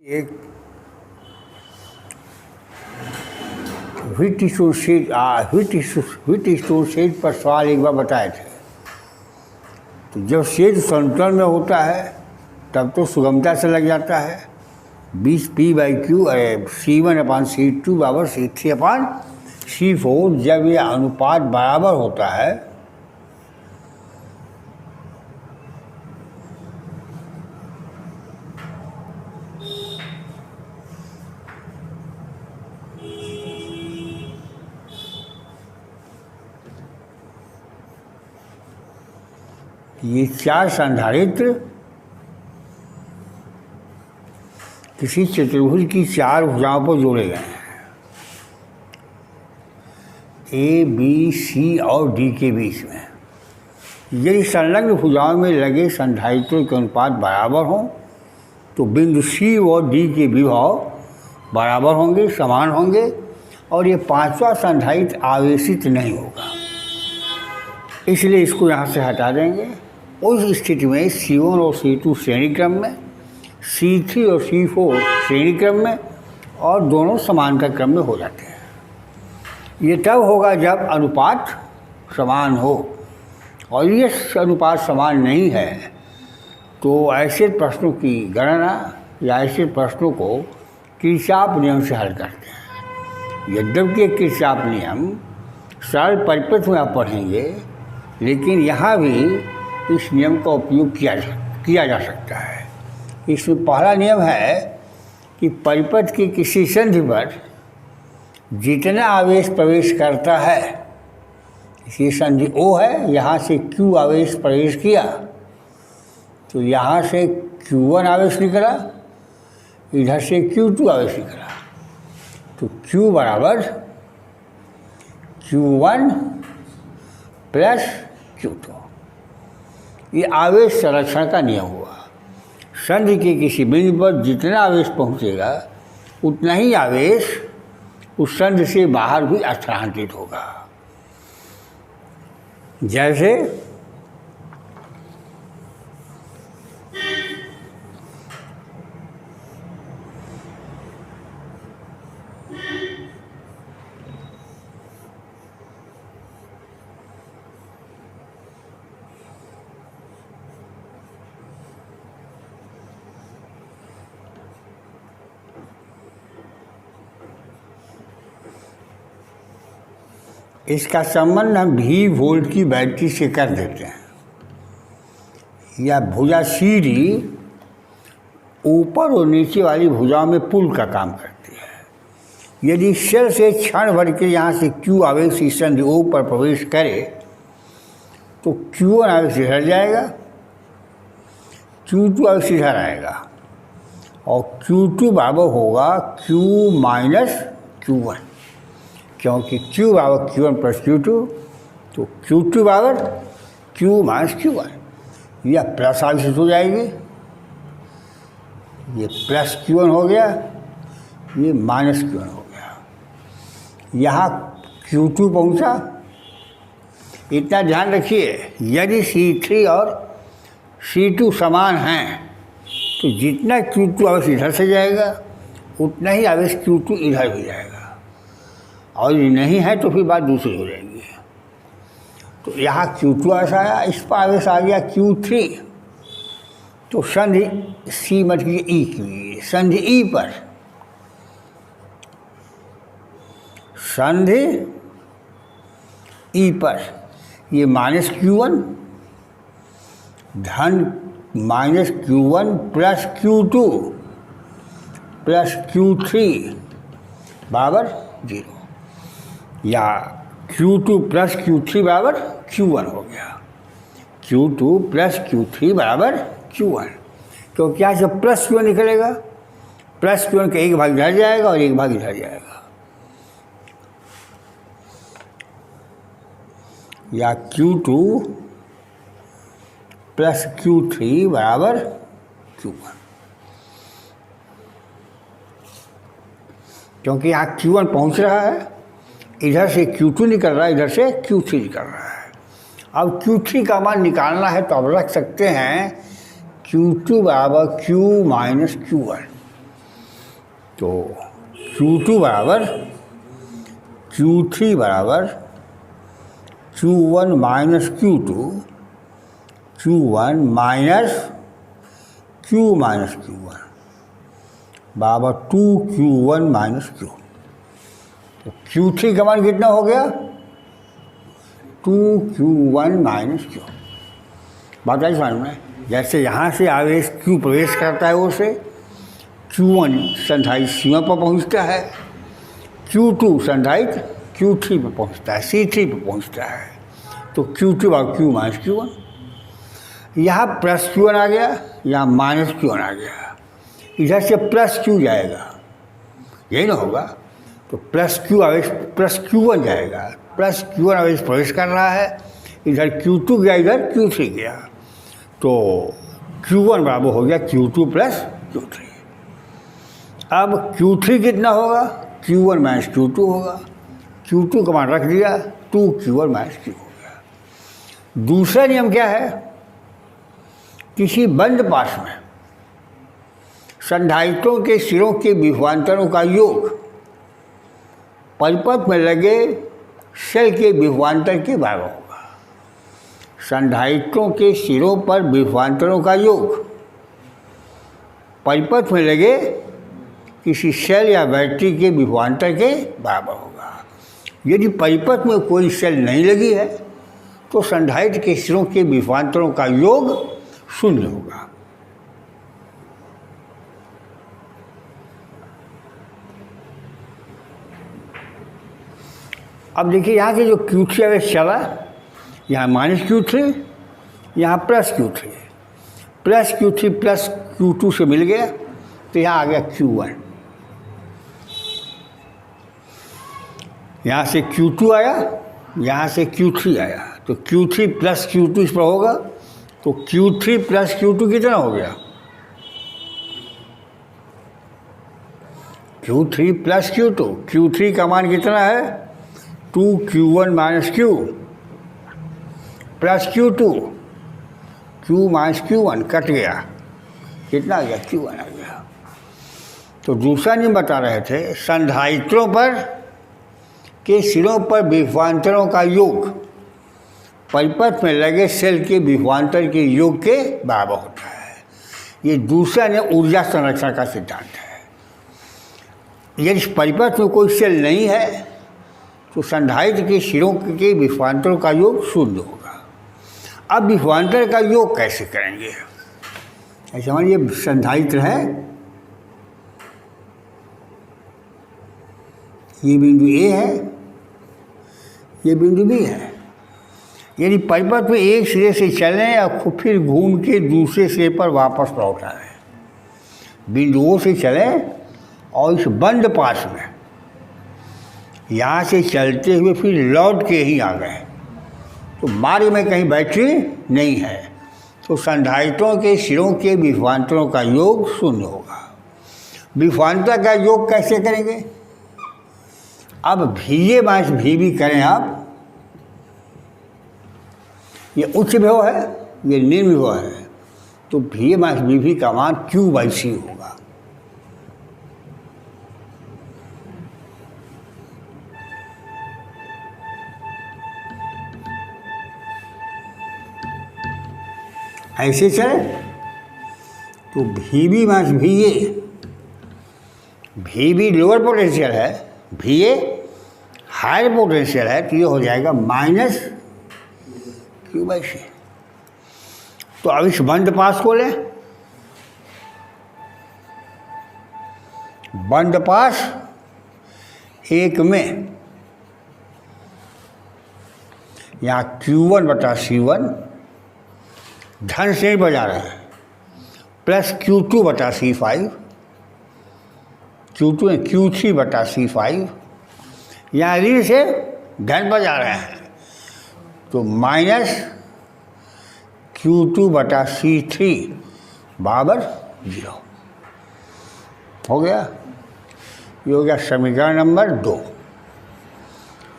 एक wheat stone shade पर सवाल एक बार बताए थे। तो जब शेड संतुलन में होता है तब तो सुगमता से लग जाता है। 20p/q C1/C2 बराबर C3/C4। जब ये अनुपात बराबर होता है ये चार संधारित्र किसी चतुर्भुज की चार भुजाओं पर जोड़े गए हैं। A, B, C और D के बीच में यदि संलग्न भुजाओं में लगे संधारित्रों के अनुपात बराबर हों तो बिंदु C और D के विभव बराबर होंगे, समान होंगे और ये पांचवा संधारित्र आवेशित नहीं होगा। इसलिए इसको यहाँ से हटा देंगे। उस स्थिति में C1 और C2 श्रेणी क्रम में, C3 और C4 श्रेणी क्रम में और दोनों समांतर क्रम में हो जाते हैं। ये तब होगा जब अनुपात समान हो, और ये अनुपात समान नहीं है तो ऐसे प्रश्नों की गणना या ऐसे प्रश्नों को किरचॉफ नियम से हल करते हैं। यद्यपि किरचॉफ नियम सरल परिपथ में आप पढ़ेंगे, लेकिन यहाँ भी इस नियम का उपयोग किया जा सकता है। इसमें पहला नियम है कि परिपथ की किसी संधि पर जितना आवेश प्रवेश करता है, ये संधि O है, यहाँ से Q आवेश प्रवेश किया तो यहाँ से Q1 आवेश निकला, इधर से Q2 आवेश निकला, तो Q बराबर Q1 प्लस Q2। ये आवेश संरक्षण का नियम हुआ। संधि के किसी बिंदु पर जितना आवेश पहुंचेगा उतना ही आवेश उस संधि से बाहर भी स्थानांतरित होगा। जैसे इसका संबंध हम V वोल्ट की बैटरी से कर देते हैं। या भुजा CD ऊपर और नीचे वाली भुजाओं में पुल का काम करती है। यदि सेल से क्षण भर के यहाँ से Q आवेश इस संधि O पर प्रवेश करे तो Q1 आवेश इधर जाएगा, Q2 आवेश इधर आएगा और Q2 बराबर होगा Q माइनस Q1, क्योंकि Q बराबर Q1 प्लस Q2, तो Q2 बराबर Q माइनस Q1। यह प्लस आवेशित हो जाएगी, ये प्लस Q1 हो गया, ये माइनस Q1 हो गया। यहाँ Q2 पहुँचा। इतना ध्यान रखिए, यदि C3 और C2 समान हैं तो जितना Q2 आवेश इधर से जाएगा उतना ही आवेश Q2 इधर भी जाएगा, और ये नहीं है तो फिर बात दूसरी हो जाएगी। तो यहाँ Q2 आवेश आया, इस पर आवेश आ गया Q3, तो संधि C मत कीजिए E की, संधि E पर, संधि E पर ये माइनस Q1 धन minus Q1 plus Q2 plus Q3 बराबर 0, या Q2 प्लस Q3 बराबर Q1 हो गया। Q2 प्लस Q3 बराबर Q1, तो क्या जब प्लस Q1 निकलेगा, प्लस Q1 का एक भाग इधर जाएगा और एक भाग इधर जाएगा, या Q2 प्लस Q3 बराबर Q1, क्योंकि यहाँ Q1 पहुँच रहा है, इधर से Q2 निकल रहा है, इधर से Q3 निकल रहा है। अब Q3 का मान निकालना है तो अब रख सकते हैं Q2 बराबर Q माइनस Q1। तो Q2 बराबर Q3 बराबर Q1 minus Q2, Q1 minus Q minus Q1 बराबर 2Q1 माइनस Q। तो Q3 का मान कितना हो गया? 2Q1 minus Q। बात आई समझ में? जैसे यहाँ से आवेश Q प्रवेश करता है उसे Q1 संधारित सीमा पर पहुँचता है, Q2 संधारित Q3 पर पहुँचता है, C3 पर पहुँचता है। तो Q2 और Q माइनस Q1, यहाँ प्लस Q1 आ गया, यहाँ माइनस Q1 आ गया, इधर से प्लस Q जाएगा, यही ना होगा। तो प्लस Q आवेश प्लस Q1 जाएगा, प्लस Q1 आवेश प्रवेश कर रहा है, इधर Q2 गया, इधर Q3 गया, तो Q1 बराबर हो गया Q2 प्लस Q3। अब Q3 कितना होगा? Q1 माइनस Q2 होगा, Q2 का मान रख दिया, 2Q1 माइनस Q हो गया। दूसरा नियम क्या है? किसी बंद पाश में संधारित्रों के सिरों के विभवांतरों का योग परिपथ में लगे शेल के विभवांतर के बराबर होगा। संधारित्रों के सिरों पर विभवांतरों का योग परिपथ में लगे किसी शेल या बैटरी के विभवांतर के बराबर होगा। यदि परिपथ में कोई शेल नहीं लगी है तो संधारित्र के सिरों के विभवांतरों का योग शून्य होगा। अब देखिए यहाँ से जो Q3 आवेश चला, यहाँ माइनस Q3, यहाँ plus Q3, plus Q3 plus Q2 से मिल गया, तो यहाँ आ गया Q1। यहाँ से Q2 आया, यहाँ से Q3 आया, तो Q3 प्लस Q2 इस पर होगा, तो Q3 प्लस Q2 कितना हो गया? Q3 प्लस Q2, Q3 का मान कितना है? 2Q1 minus Q plus Q2, Q minus Q1 cut गया, कितना आ गया? Q1 आ गया। तो दूसरा नियम बता रहे थे, संधारित्रों पर के सिरों पर विभवांतरों का योग परिपथ में लगे शेल के विभवांतर के योग के बराबर होता है। ये दूसरा नियम ऊर्जा संरक्षण का सिद्धांत है। यदि परिपथ में कोई शेल नहीं है तो संधारित्र के सिरों के विभवांतरों का योग शून्य होगा। अब विभवांतर का योग कैसे करेंगे? ऐसे समझिए, संधारित्र है, ये बिंदु A है, ये बिंदु B है। यदि परिपथ में एक सिरे से चलें या फिर घूम के दूसरे सिरे पर वापस लौट आए, बिंदुओं से चलें और इस बंद पाश में यहाँ से चलते हुए फिर लौट के ही आ गए, तो मार्ग में कहीं बैटरी नहीं है, तो संधारित्रों के सिरों के विभवांतरों का योग शून्य होगा। विभवांतर का योग कैसे करेंगे? अब VA माइनस VB करें आप, ये उच्च विभव है, ये निम्न विभव है, तो VA माइनस VB का मान Q/C होगा। ऐसे चले तो VB minus VA, VB lower potential है, VA हायर पोटेंशियल है, तो ये हो जाएगा माइनस Q/C। तो अब इस बंद पास को लें, बंद पास एक में यहाँ Q1/C1 धन से बजा रहे हैं, प्लस Q2/C5, Q2 है Q3/C5, यहाँ ऋण से धन बजा रहे हैं, तो माइनस Q2/C3 बराबर 0 हो गया। ये हो गया समीकरण नंबर 2,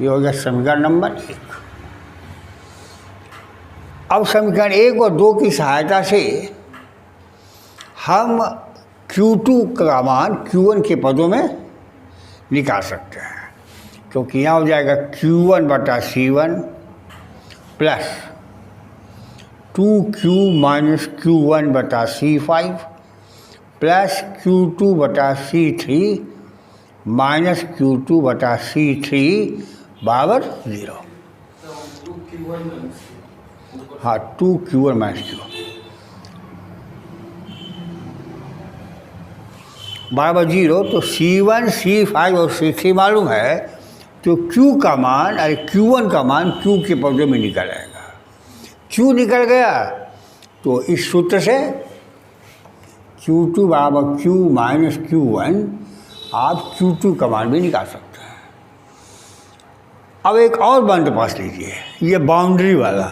ये हो गया समीकरण नंबर 1। अब समीकरण 1 और 2 की सहायता से हम Q2 का मान Q1 के पदों में निकाल सकते हैं, क्योंकि यहाँ हो जाएगा Q1 बटा C1 plus 2Q minus Q1 बटा C5 प्लस Q2 बटा C3 माइनस Q2 बटा C3 बराबर 0। हाँ, 2Q1 माइनस Q बराबर 0। तो C1, C5 और C3 मालूम है, तो Q का मान, अरे Q1 का मान Q के पदों में निकल आएगा। Q निकल गया तो इस सूत्र से Q2 बराबर Q माइनस Q1 आप Q2 का मान भी निकाल सकते हैं। अब एक और बंद पास लीजिए, ये बाउंड्री वाला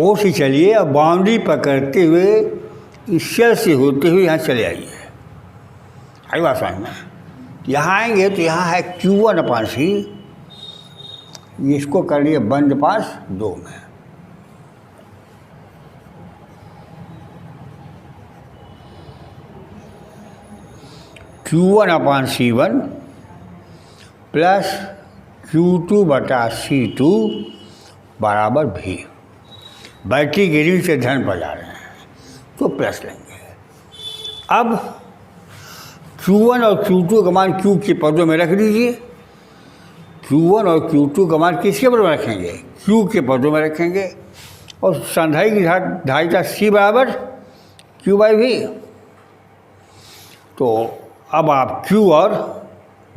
ओ से चलिए, अब बाउंड्री पकड़ते हुए इस शेल से होते हुए यहाँ चले आइए। आई बात समझ में? यहाँ आएंगे तो यहाँ है Q1 अपान C, इसको कर लिए बंद पास 2 में। Q1 अपान C1 प्लस Q2 बटा C2 बराबर भी। बैटरी की ऋण से धन पर जा रहे हैं तो प्लस लेंगे। अब Q1 और Q2 का मान Q के पदों में रख दीजिए। Q1 और Q2 का मान किसके पदों में रखेंगे? Q के पदों में रखेंगे। और संधाई की धारिता C बराबर Q बाई V। तो अब आप Q और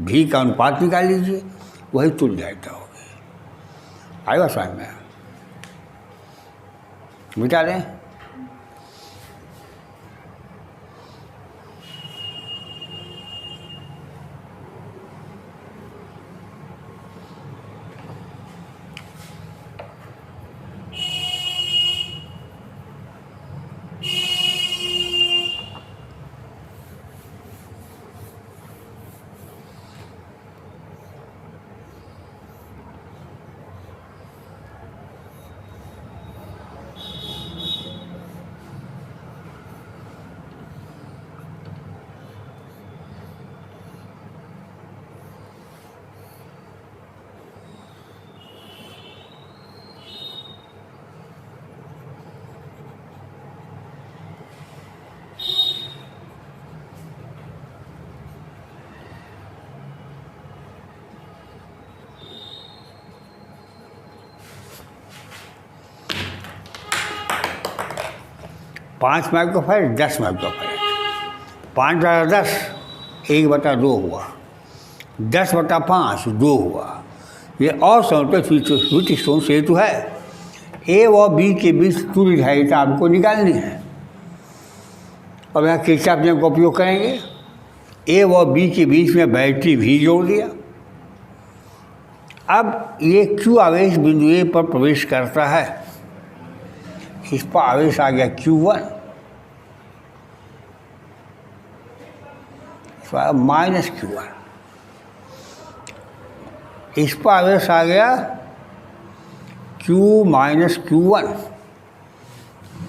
V का अनुपात निकाल लीजिए, वही तुल्य धारिता होगी। आएगा समझ में? मिटा लें। पाँच माइक्रोफैराड 10 माइक्रोफैराड, 5 बटा 10 1/2 हुआ, 10/5 2 हुआ। ये और समतल स्वीटस्टोन सेतु है। ए व बी के बीच तुल्य धारिता आपको निकालनी है। अब यहाँ किरचॉफ नियम का उपयोग करेंगे। ए व बी के बीच में बैटरी भी जोड़ दिया। अब ये Q आवेश बिंदु ए पर प्रवेश करता है, इस पर आवेश आ गया Q1 माइनस Q1, इस पर आवेश आ गया Q माइनस Q1,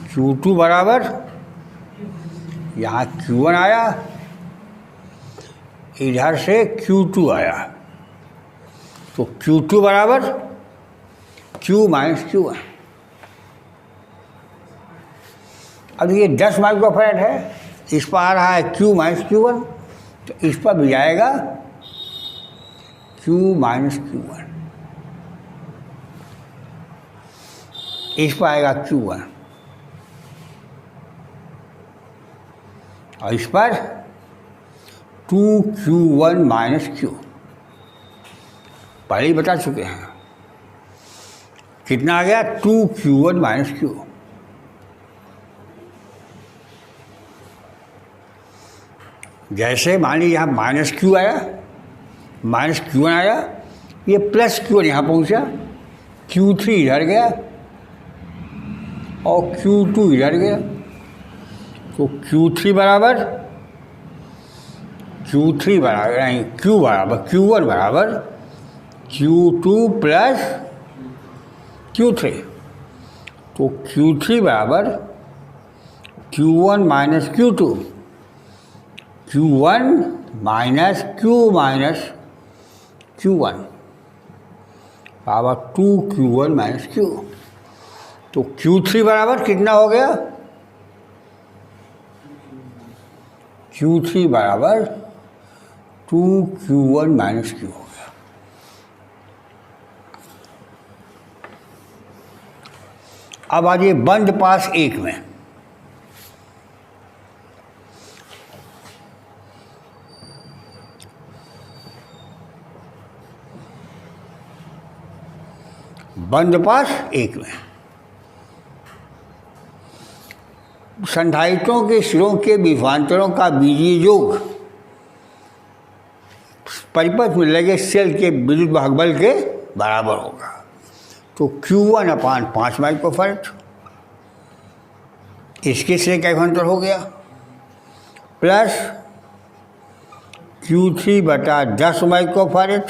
Q2 बराबर यहाँ Q1 आया, इधर से Q2 आया, तो Q2 बराबर Q माइनस Q1। अब ये 10 माइक्रोफैराड है, इस पर आ रहा है Q माइनस Q1, तो इस पर भी जाएगा Q माइनस Q1, इस पर आएगा Q1 और इस पर 2Q1 माइनस Q। पहले ही बता चुके हैं कितना आ गया, 2Q1 माइनस Q। जैसे मान लीजिए यहाँ माइनस Q आया, माइनस Q1 आया, ये प्लस Q1 यहाँ पहुँचा, Q3 इधर गया और Q2 इधर गया, तो Q3 बराबर नहीं, Q बराबर Q1 बराबर Q2 प्लस Q3, तो Q3 बराबर Q1 minus Q2, Q1 minus Q1 power 2Q1 minus Q। तो Q3 बराबर कितना हो गया? Q3 बराबर 2Q1 माइनस Q हो गया। अब आ जाइए बंद पास 1 में। बंद पास 1 में संधारित्रों के सिरों के विभवांतरों का बीजीय योग परिपथ में लगे सेल के विद्युत भागबल के बराबर होगा। तो Q1 अपान 5 माइक्रोफैरड, इसके सिरे का विभवांतर हो गया, प्लस Q3 बटा 10 माइक्रोफैरड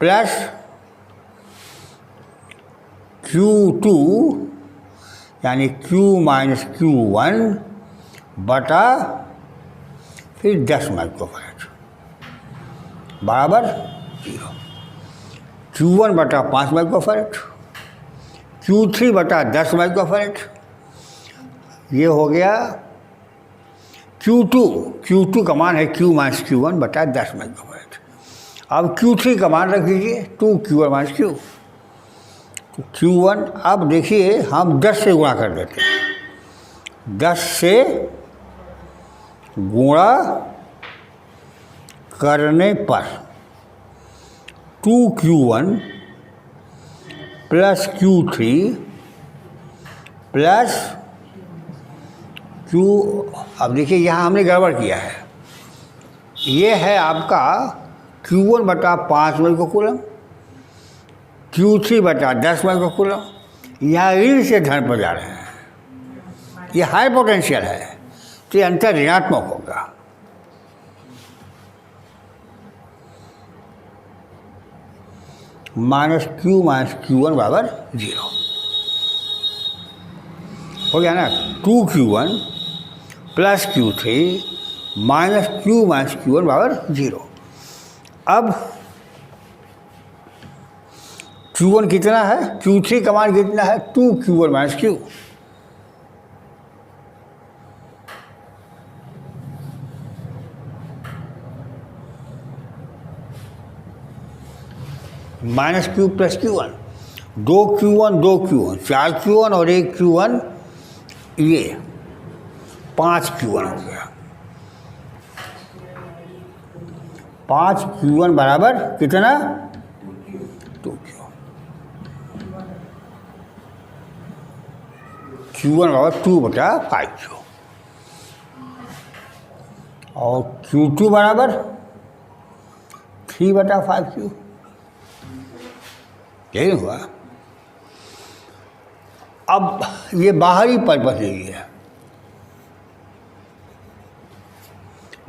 प्लस Q2 यानी Q माइनस Q1 बटा फिर 10 माइक्रोफैरड बराबर 0। Q1 बटा 5 माइक्रोफैरड, Q3 बटा 10 माइक्रोफैरड, ये हो गया Q2 का मान है Q माइनस Q1 बटा 10 माइक्रोफैरड। अब Q3 का मान रख दीजिए 2Q1 माइनस Q। तो Q1 अब देखिए हम 10 से गुणा कर देते हैं। 10 से गुणा करने पर 2Q1 plus Q3 plus Q। अब देखिए यहाँ हमने गड़बड़ किया है। ये है आपका Q1 बटा 5 माइक्रोकूलम, Q3 बटा 10 माइक्रोकूलम। यहाँ ऋण से धन पर जा रहे हैं, ये हाई पोटेंशियल है, तो ये अंतर ऋणात्मक होगा। माइनस Q1 बराबर 0 हो गया ना। 2Q1 plus Q3 minus Q1 बराबर 0। अब Q1 कितना है? Q3 का मान कितना है? 2Q1 minus Q। Minus Q plus Q1, 2Q1 4Q1 और 1Q1, ये 5Q1 हो गया। 5Q1 बराबर कितना? 2Q। Q1 बराबर 2 बटा 5Q और Q2 बराबर 3 बटा 5Q। यही हुआ। अब ये बाहरी परिपथ लीजिए।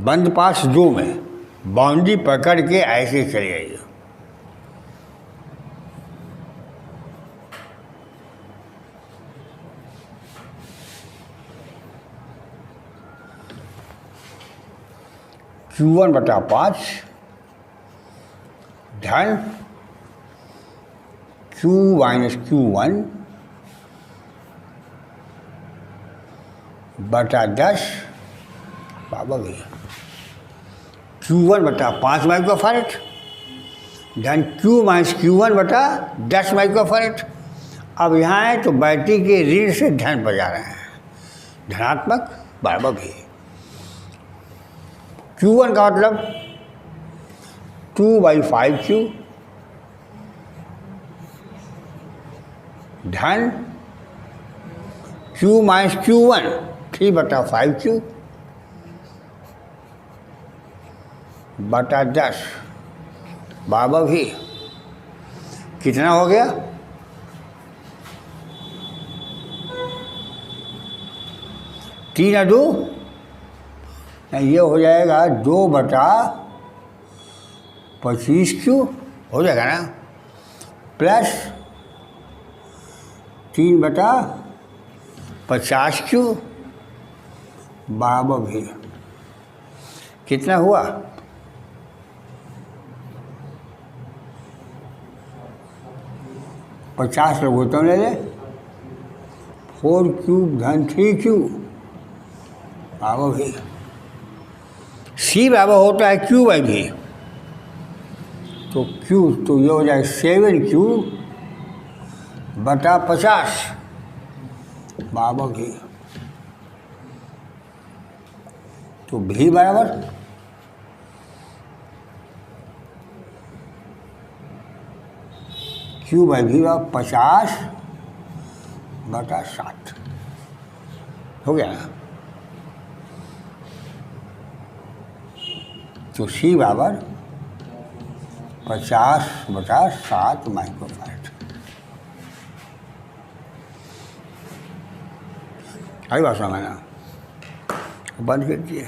बंद पास 2 में बाउंड्री पकड़ के ऐसे चले जाइए। Q1 बटा 5 धन Q माइनस Q1 बटा 10 बाबा भैया Q1 बटा 5 माइक्रोफैरड धन Q माइनस Q1 बटा 10 माइक्रोफैरड। अब यहाँ है तो बैटरी के ऋण से धन पर जा रहे हैं, धनात्मक बराबर भी। Q1 का मतलब 2/5Q धन Q माइनस Q1 3 बटा 5Q बटा 10 बाबा भी। कितना हो गया? तीन 2 ये हो जाएगा 2 बटा 25Q हो जाएगा ना, प्लस 3 बटा 50 क्यू बराबर भी कितना हुआ? 50 लघुत्तम ले ले, 4 क्यूब धन 3 क्यू बराबर भी। सी बराबर होता है क्यू बाई भी, तो क्यू तो ये हो जाए 7 क्यू बटा 50 बराबर भी। तो भी बराबर क्यू बाई भी बराबर 50 बटा 7 हो गया ना। तो सी बराबर 50 बटा 7 माइक्रोफैराड। आई बात समझना, बंद कर दिए।